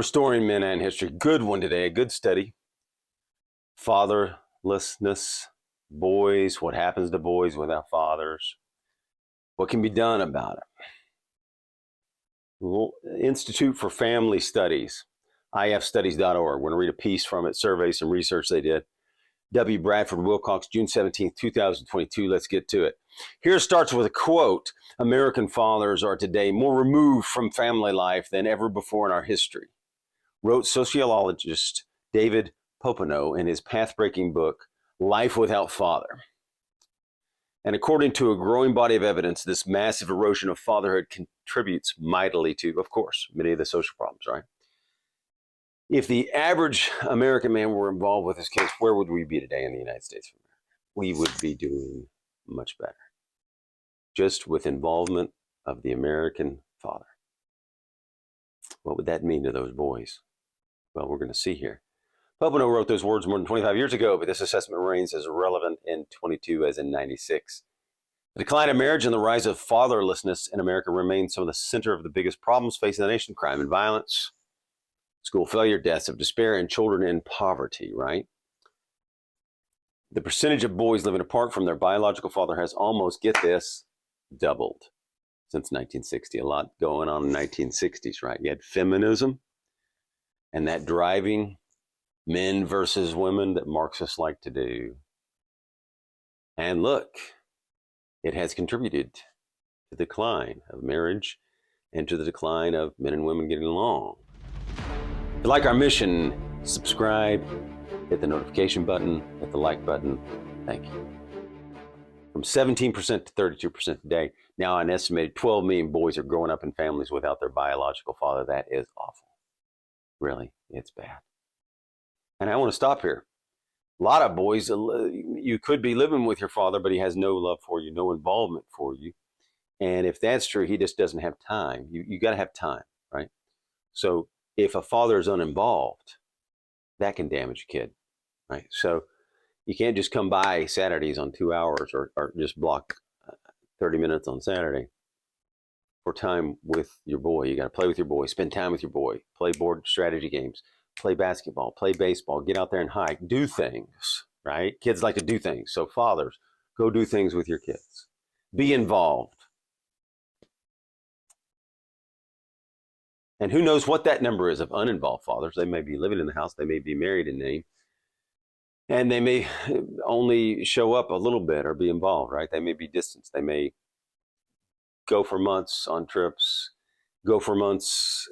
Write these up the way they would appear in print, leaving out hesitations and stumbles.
Restoring Men and History. Good one today, a good study. Fatherlessness, boys, what happens to boys without fathers, what can be done about it. Institute for Family Studies, ifstudies.org. We're going to read a piece from it, survey, some research they did. W. Bradford Wilcox, June 17th, 2022. Let's get to it. Here starts with a quote. American fathers are today more removed from family life than ever before in our history, wrote sociologist David Popenoe in his path-breaking book, Life Without Father. And according to a growing body of evidence, this massive erosion of fatherhood contributes mightily to, of course, many of the social problems, right? If the average American man were involved with his kids, where would we be today in the United States of America? We would be doing much better, just with involvement of the American father. What would that mean to those boys? Well, we're going to see here. Popenoe wrote those words more than 25 years ago, but this assessment remains as relevant in 22 as in 96. The decline of marriage and the rise of fatherlessness in America remain some of the center of the biggest problems facing the nation: crime and violence, school failure, deaths of despair, and children in poverty, right? The percentage of boys living apart from their biological father has almost, get this, doubled since 1960. A lot going on in the 1960s, right? You had feminism and that driving men versus women that Marxists like to do. And look, it has contributed to the decline of marriage and to the decline of men and women getting along. If you like our mission, subscribe, hit the notification button, hit the like button. Thank you. From 17% to 32% today, now an estimated 12 million boys are growing up in families without their biological father. That is awful. Really, it's bad. And I want to stop here. A lot of boys, you could be living with your father, but he has no love for you, no involvement for you. And if that's true, he just doesn't have time. You got to have time, right? So if a father is uninvolved, that can damage a kid, right? So you can't just come by Saturdays on 2 hours or just block 30 minutes on Saturday for time with your boy. You got to play with your boy, spend time with your boy, play board strategy games, play basketball, play baseball, get out there and hike, do things, right? Kids like to do things. So fathers, go do things with your kids. Be involved. And who knows what that number is of uninvolved fathers. They may be living in the house. They may be married in name. And they may only show up a little bit or be involved, right? They may be distant. They may go for months on trips, go for months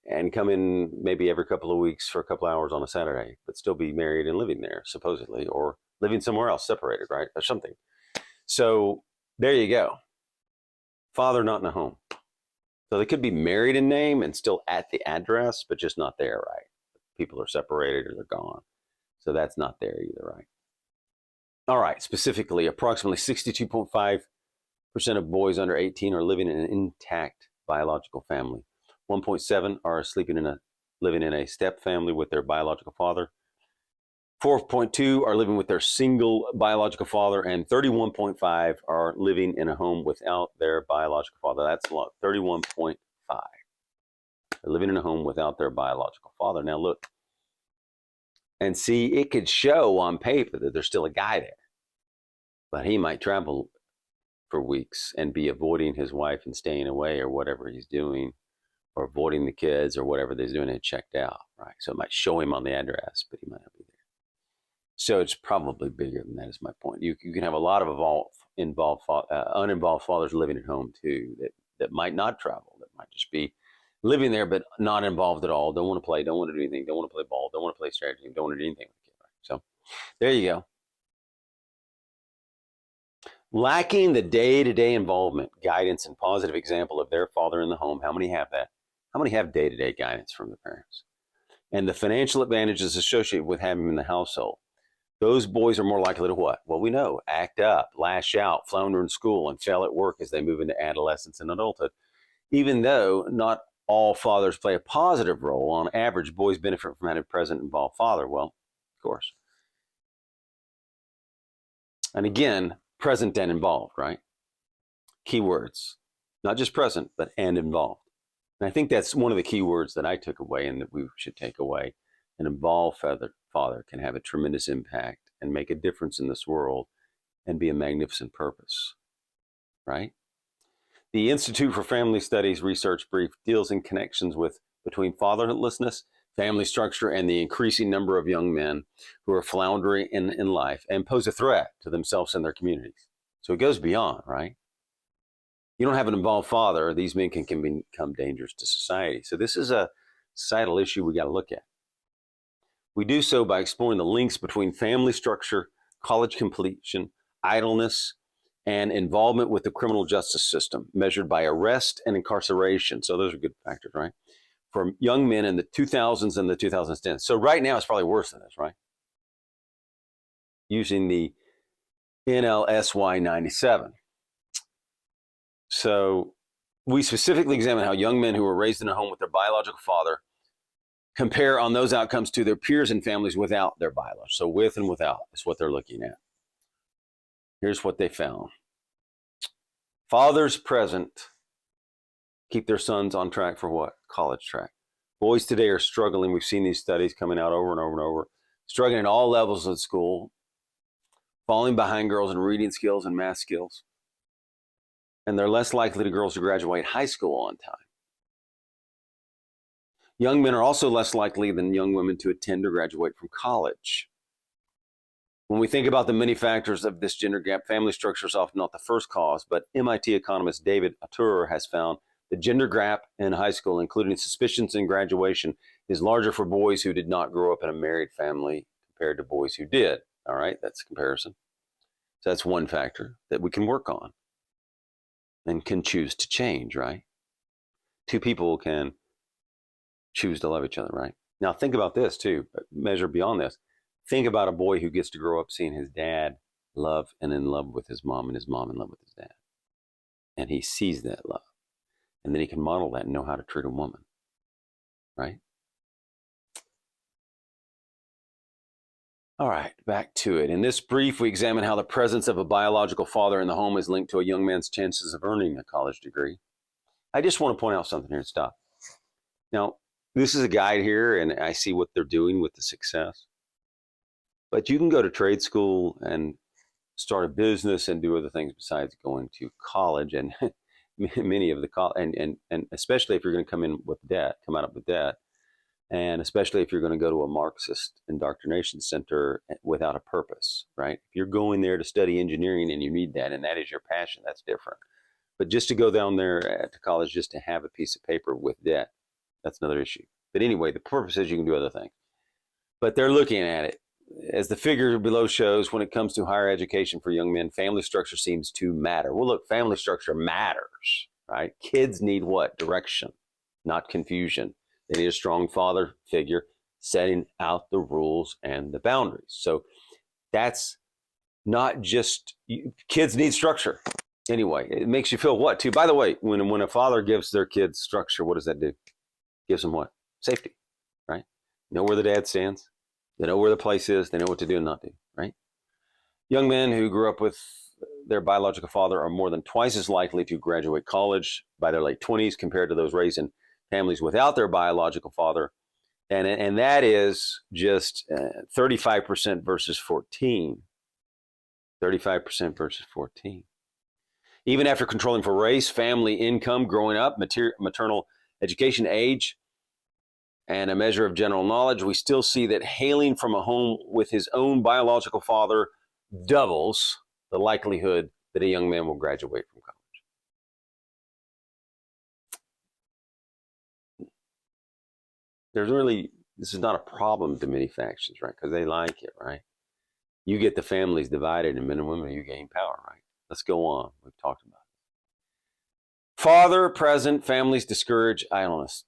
and come in maybe every couple of weeks for a couple of hours on a Saturday, but still be married and living there, supposedly, or living somewhere else, separated, right? Or something. So there you go. Father not in a home. So they could be married in name and still at the address, but just not there, right? People are separated or they're gone. So that's not there either, right? All right, specifically, approximately 62.5% of boys under 18 are living in an intact biological family. 1.7 are living in a step family with their biological father. 4.2 are living with their single biological father, and 31.5 are living in a home without their biological father. That's a lot. 31.5 are living in a home without their biological father. Now look, and see, it could show on paper that there's still a guy there, but he might travel for weeks and be avoiding his wife and staying away or whatever he's doing, or avoiding the kids or whatever they're doing and checked out, right? So it might show him on the address, but he might not be there. So it's probably bigger than that is my point. You can have a lot of uninvolved fathers living at home too that might not travel, that might just be living there but not involved at all, don't want to play, don't want to do anything, don't want to play ball, don't want to play strategy, don't want to do anything with the kid, right? So there you go. Lacking the day-to-day involvement, guidance, and positive example of their father in the home. How many have that? How many have day-to-day guidance from the parents? And the financial advantages associated with having them in the household. Those boys are more likely to what? Well, we know, act up, lash out, flounder in school, and fail at work as they move into adolescence and adulthood. Even though not all fathers play a positive role, on average, boys benefit from having a present, involved father. Well, of course. And again, present and involved, right? Key words. Not just present, but and involved. And I think that's one of the key words that I took away and that we should take away. An involved father can have a tremendous impact and make a difference in this world and be a magnificent purpose, right? The Institute for Family Studies research brief deals in connections between fatherlessness, family structure, and the increasing number of young men who are floundering in life and pose a threat to themselves and their communities. So it goes beyond, right? You don't have an involved father, these men can become dangerous to society. So this is a societal issue we got to look at. We do so by exploring the links between family structure, college completion, idleness, and involvement with the criminal justice system, measured by arrest and incarceration. So those are good factors, right? For young men in the 2000s and the 2010s. So right now it's probably worse than this, right? Using the NLSY 97. So we specifically examine how young men who were raised in a home with their biological father compare on those outcomes to their peers and families without their biological. So with and without is what they're looking at. Here's what they found. Fathers present keep their sons on track for what? College track. Boys today are struggling. We've seen these studies coming out over and over and over. Struggling at all levels of school, falling behind girls in reading skills and math skills. And they're less likely to girls to graduate high school on time. Young men are also less likely than young women to attend or graduate from college. When we think about the many factors of this gender gap, family structure is often not the first cause, but MIT economist David Autor has found the gender gap in high school, including suspicions in graduation, is larger for boys who did not grow up in a married family compared to boys who did. All right, that's a comparison. So that's one factor that we can work on and can choose to change, right? Two people can choose to love each other, right? Now think about this too, but measure beyond this. Think about a boy who gets to grow up seeing his dad love and in love with his mom and his mom in love with his dad. And he sees that love. And then he can model that and know how to treat a woman, right? All right, back to it. In this brief, we examine how the presence of a biological father in the home is linked to a young man's chances of earning a college degree. I just want to point out something here and stop. Now, this is a guide here, and I see what they're doing with the success. But you can go to trade school and start a business and do other things besides going to college. And many of the and especially if you're going to come out up with debt, and especially if you're going to go to a Marxist indoctrination center without a purpose, right? If you're going there to study engineering and you need that, and that is your passion, that's different. But just to go down there to college just to have a piece of paper with debt, that's another issue. But anyway, the purpose is you can do other things. But they're looking at it. As the figure below shows, when it comes to higher education for young men, family structure seems to matter. Well, look, family structure matters, right? Kids need what? Direction, not confusion. They need a strong father figure setting out the rules and the boundaries. So that's not just, kids need structure. Anyway, it makes you feel what too? By the way, when a father gives their kids structure, what does that do? Gives them what? Safety, right? Know where the dad stands. They know where the place is. They know what to do and not do, right? Young men who grew up with their biological father are more than twice as likely to graduate college by their late 20s compared to those raised in families without their biological father. And that is just 35% versus 14. 35% versus 14. Even after controlling for race, family income, growing up, maternal education age, and a measure of general knowledge, we still see that hailing from a home with his own biological father doubles the likelihood that a young man will graduate from college. This is not a problem to many factions, right? Because they like it, right? You get the families divided, and men and women, you gain power, right? Let's go on. We've talked about it. Father present, families discourage idleness.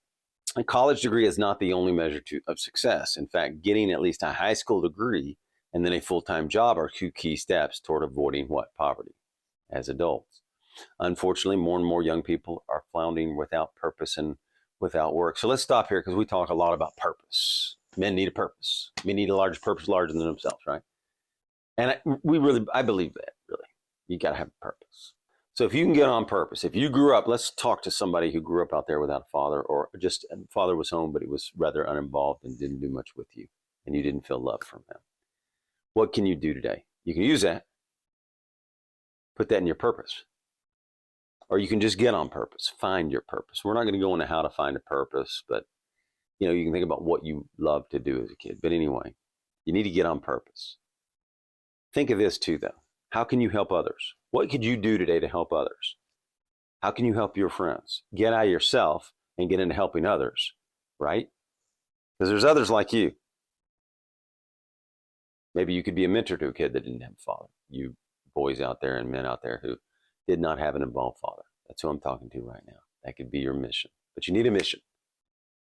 A college degree is not the only measure of success. In fact, getting at least a high school degree and then a full-time job are two key steps toward avoiding what? Poverty as adults. Unfortunately, more and more young people are floundering without purpose and without work. So let's stop here because we talk a lot about purpose. Men need a purpose. Men need a large purpose larger than themselves, right? And I believe that, really. You got to have a purpose. So if you can get on purpose, if you grew up, let's talk to somebody who grew up out there without a father, or just father was home, but he was rather uninvolved and didn't do much with you, and you didn't feel love from him. What can you do today? You can use that, put that in your purpose. Or you can just get on purpose, find your purpose. We're not going to go into how to find a purpose, but you know, you can think about what you love to do as a kid. But anyway, you need to get on purpose. Think of this too, though. How can you help others? What could you do today to help others? How can you help your friends? Get out of yourself and get into helping others, right? Because there's others like you. Maybe you could be a mentor to a kid that didn't have a father. You boys out there and men out there who did not have an involved father. That's who I'm talking to right now. That could be your mission. But you need a mission.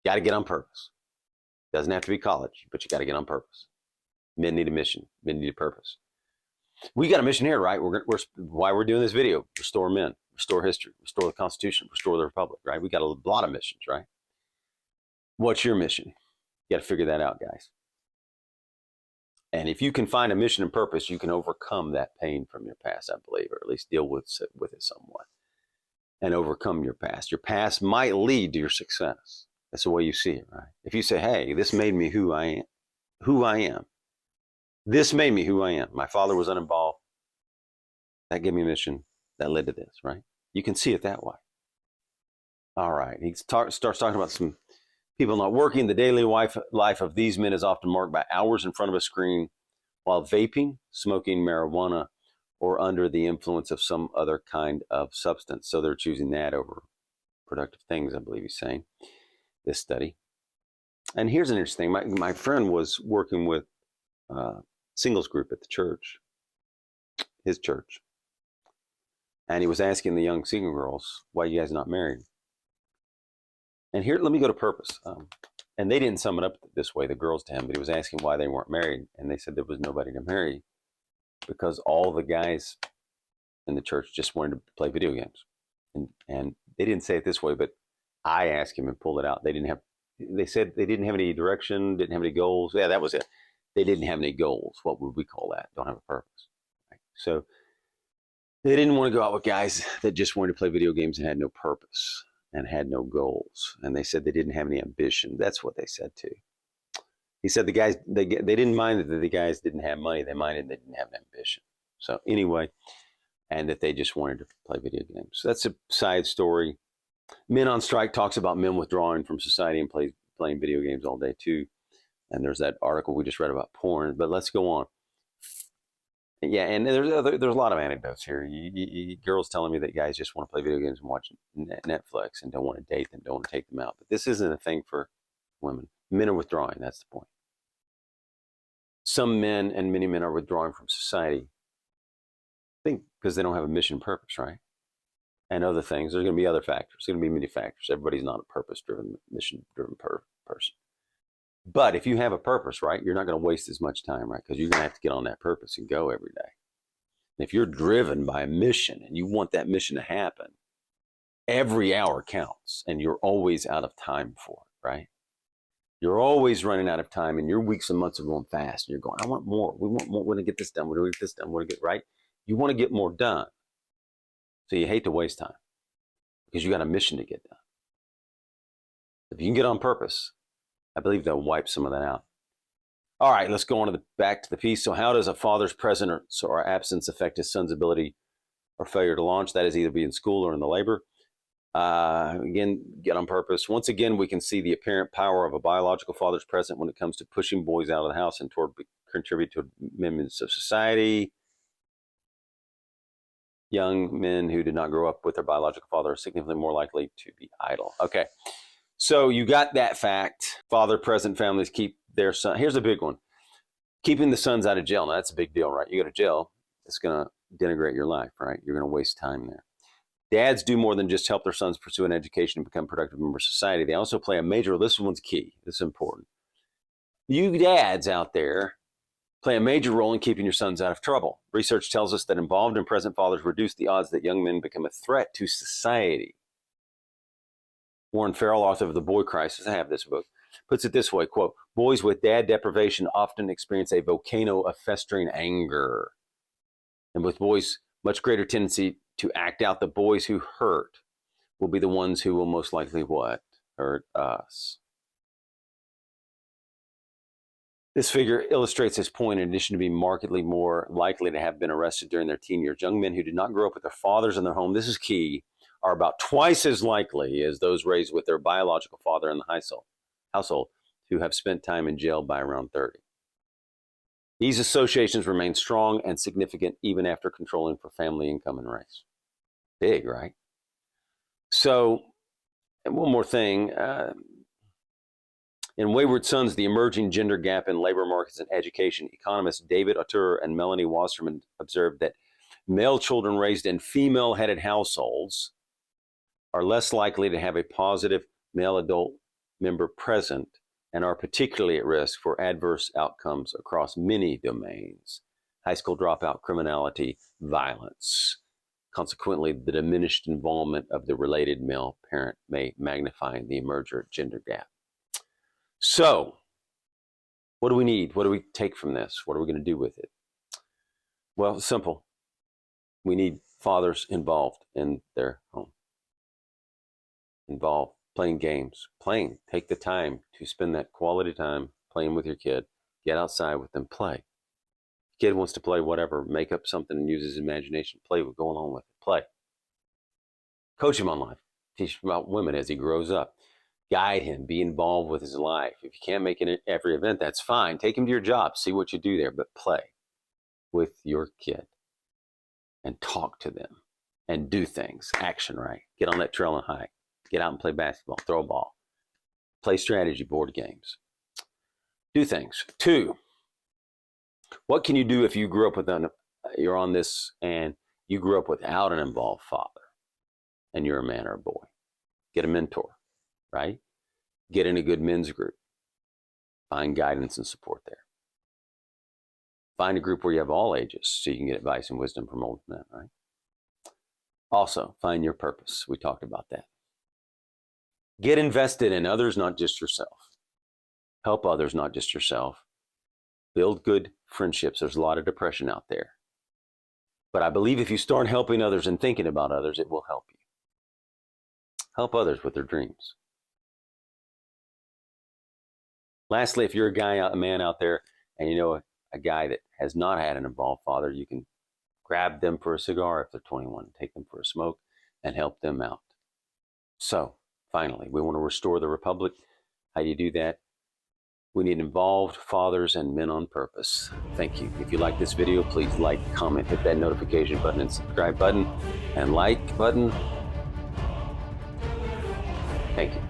You got to get on purpose. Doesn't have to be college, but you got to get on purpose. Men need a mission. Men need a purpose. We got a mission here, right? Why we're doing this video: restore men, restore history, restore the Constitution, restore the Republic, right? We got a lot of missions, right? What's your mission? You got to figure that out, guys. And if you can find a mission and purpose, you can overcome that pain from your past, I believe, or at least deal with it somewhat and overcome your past. Your past might lead to your success. That's the way you see it, right? If you say, hey, this made me who I am. This made me who I am. My father was uninvolved. That gave me a mission. That led to this, right? You can see it that way. All right. He starts talking about some people not working. The daily life of these men is often marked by hours in front of a screen while vaping, smoking marijuana, or under the influence of some other kind of substance. So they're choosing that over productive things, I believe he's saying, this study. And here's an interesting thing. My friend was working with singles group at the church, his church. And he was asking the young single girls, why are you guys not married? And here, let me go to purpose. And they didn't sum it up this way, the girls to him, but he was asking why they weren't married. And they said there was nobody to marry because all the guys in the church just wanted to play video games. And they didn't say it this way, but I asked him and pulled it out. They said they didn't have any direction, didn't have any goals. Yeah, that was it. They didn't have any goals. What would we call that? Don't have a purpose. Right? So they didn't want to go out with guys that just wanted to play video games and had no purpose and had no goals. And they said they didn't have any ambition. That's what they said too. He said the guys, they didn't mind that the guys didn't have money. They minded they didn't have an ambition. So anyway, and that they just wanted to play video games. So that's a side story. Men on Strike talks about men withdrawing from society and playing video games all day too. And there's that article we just read about porn, but let's go on. Yeah, and there's a lot of anecdotes here. Girls telling me that guys just want to play video games and watch Netflix and don't want to date them, don't want to take them out. But this isn't a thing for women. Men are withdrawing. That's the point. Some men and many men are withdrawing from society. I think because they don't have a mission purpose, right? And other things. There's going to be other factors. There's going to be many factors. Everybody's not a purpose-driven, mission-driven person. But if you have a purpose, right, you're not going to waste as much time, right? Because you're going to have to get on that purpose and go every day. And if you're driven by a mission and you want that mission to happen, every hour counts and you're always out of time for it, right? You're always running out of time and your weeks and months are going fast and you're going, I want more. We want more. We want to get this done. We want to get this done. We want to get right. You want to get more done. So you hate to waste time because you got a mission to get done. If you can get on purpose, I believe they'll wipe some of that out. All right, let's go on back to the piece. So how does a father's presence or absence affect his son's ability or failure to launch? That is either be in school or in the labor. Again, get on purpose. Once again, we can see the apparent power of a biological father's presence when it comes to pushing boys out of the house and toward contribute to amendments of society. Young men who did not grow up with their biological father are significantly more likely to be idle. Okay. So you got that fact. Father present families keep their son. Here's a big one. Keeping the sons out of jail. Now, that's a big deal, right? You go to jail, it's going to denigrate your life, right? You're going to waste time there. Dads do more than just help their sons pursue an education and become productive members of society. They also play a major role. This one's key. This is important. You dads out there play a major role in keeping your sons out of trouble. Research tells us that involved and present fathers reduce the odds that young men become a threat to society. Warren Farrell, author of The Boy Crisis, I have this book, puts it this way, quote, boys with dad deprivation often experience a volcano of festering anger. And with boys much greater tendency to act out. The boys who hurt will be the ones who will most likely what? Hurt us. This figure illustrates this point. In addition to being markedly more likely to have been arrested during their teen years, young men who did not grow up with their fathers in their home, this is key, are about twice as likely as those raised with their biological father in the household who have spent time in jail by around 30. These associations remain strong and significant even after controlling for family income and race. Big, right? So, and one more thing. In Wayward Sons, the emerging gender gap in labor markets and education, economists David Autor and Melanie Wasserman observed that male children raised in female-headed households are less likely to have a positive male adult member present and are particularly at risk for adverse outcomes across many domains: high school dropout, criminality, violence. Consequently, the diminished involvement of the related male parent may magnify the emergent gender gap. So, what do we need? What do we take from this? What are we going to do with it? Well, simple. We need fathers involved in their home. Involved, playing games, take the time to spend that quality time playing with your kid. Get outside with them, play. Kid wants to play whatever, make up something and use his imagination, play with, go along with it, play. Coach him on life. Teach him about women as he grows up. Guide him, be involved with his life. If you can't make it at every event, that's fine. Take him to your job, see what you do there, but play with your kid and talk to them and do things. Action, right? Get on that trail and hike. Get out and play basketball, throw a ball, play strategy board games. Do things. 2, what can you do if you grew up with you're on this and you grew up without an involved father and you're a man or a boy? Get a mentor, right? Get in a good men's group. Find guidance and support there. Find a group where you have all ages so you can get advice and wisdom from old men, right? Also, find your purpose. We talked about that. Get invested in others, not just yourself. Help others, not just yourself. Build good friendships. There's a lot of depression out there. But I believe if you start helping others and thinking about others, it will help you. Help others with their dreams. Lastly, if you're a man out there and you know a guy that has not had an involved father, you can grab them for a cigar if they're 21, take them for a smoke and help them out. So, finally, we want to restore the republic. How do you do that? We need involved fathers and men on purpose. Thank you. If you like this video, please like, comment, hit that notification button and subscribe button and like button. Thank you.